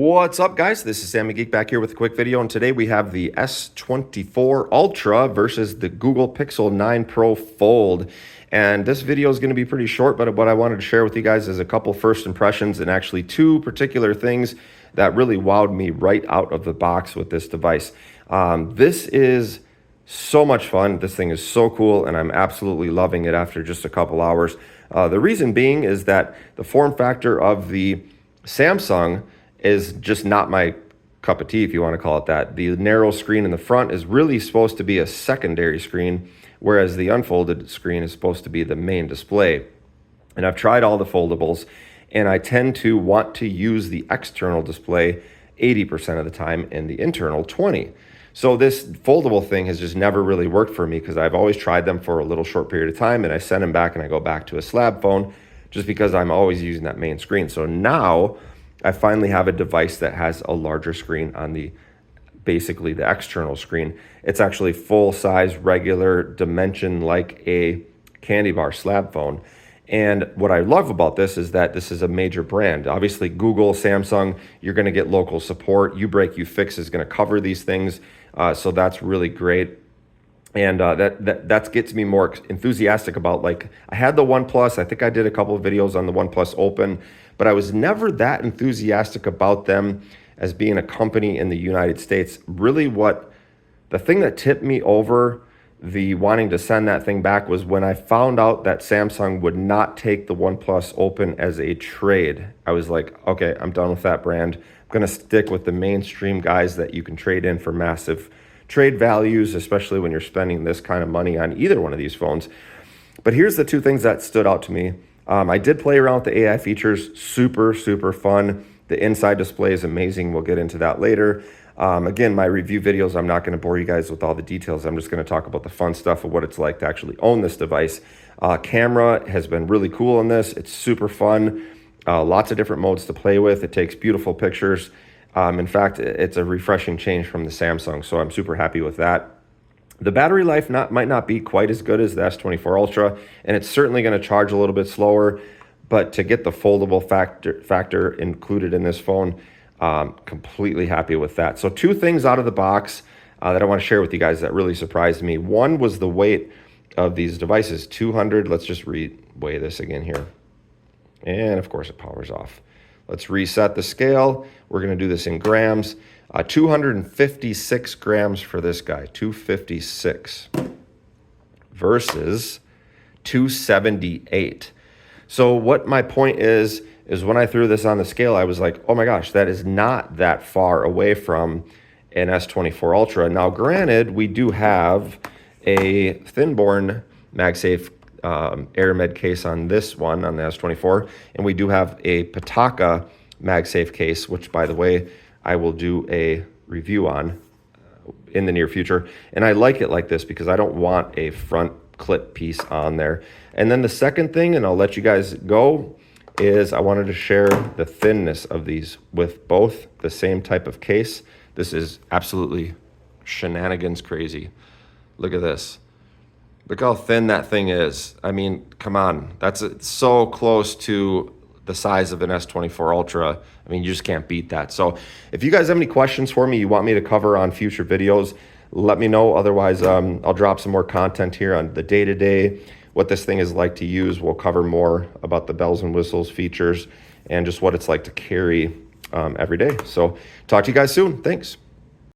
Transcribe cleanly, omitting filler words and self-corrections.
What's up, guys? This is Sammy Geek back here with a quick video, and today we have the S24 Ultra versus the Google Pixel 9 Pro Fold. And this video is going to be pretty short, but what I wanted to share with you guys is a couple first impressions and actually two particular things that really wowed me right out of the box with this device. This is so much fun. This thing is so cool, and I'm absolutely loving it after just a couple hours. The reason being is that the form factor of the Samsung is just not my cup of tea, if you want to call it that. The narrow screen in the front is really supposed to be a secondary screen, whereas the unfolded screen is supposed to be the main display. And I've tried all the foldables, and I tend to want to use the external display 80% of the time and the internal 20%. So this foldable thing has just never really worked for me because I've always tried them for a little short period of time, and I send them back and I go back to a slab phone just because I'm always using that main screen. So now I finally have a device that has a larger screen on basically the external screen. It's actually full size, regular dimension, like a candy bar slab phone. And what I love about this is that this is a major brand. Obviously, Google, Samsung, you're going to get local support. You Break, You Fix is going to cover these things. So that's really great. And that gets me more enthusiastic about, like, I had the OnePlus. I think I did a couple of videos on the OnePlus Open, but I was never that enthusiastic about them as being a company in the United States. Really, the thing that tipped me over the wanting to send that thing back was when I found out that Samsung would not take the OnePlus Open as a trade. I was like, okay, I'm done with that brand. I'm going to stick with the mainstream guys that you can trade in for massive trade values, especially when you're spending this kind of money on either one of these phones. But here's the two things that stood out to me. I did play around with the AI features, super fun. The inside display is amazing. We'll get into that later. Again, my review videos, I'm not going to bore you guys with all the details. I'm just going to talk about the fun stuff of what it's like to actually own this device. Camera has been really cool on this. It's super fun. Lots of different modes to play with. It takes beautiful pictures. In fact, it's a refreshing change from the Samsung, so I'm super happy with that. The battery life might not be quite as good as the S24 Ultra, and it's certainly going to charge a little bit slower, but to get the foldable factor included in this phone, completely happy with that. So two things out of the box that I want to share with you guys that really surprised me. One was the weight of these devices, 200. Let's just weigh this again here. And of course it powers off. Let's reset the scale. We're going to do this in grams. 256 grams for this guy, 256 versus 278. So what my point is when I threw this on the scale, I was like, oh my gosh, that is not that far away from an S24 Ultra. Now, granted, we do have a Thinborne Magsafe Aramid case on this one, on the S24, and we do have a Pitaka Magsafe case, which, by the way, I will do a review on in the near future. And I like it like this because I don't want a front clip piece on there. And then the second thing, and I'll let you guys go, is I wanted to share the thinness of these with both the same type of case. This is absolutely shenanigans crazy. Look at this. Look how thin that thing is. I mean, come on. That's so close to the size of an S24 Ultra. I mean, you just can't beat that. So if you guys have any questions for me you want me to cover on future videos, let me know. Otherwise, I'll drop some more content here on the day-to-day, what this thing is like to use. We'll cover more about the bells and whistles, features, and just what it's like to carry every day. So talk to you guys soon. Thanks.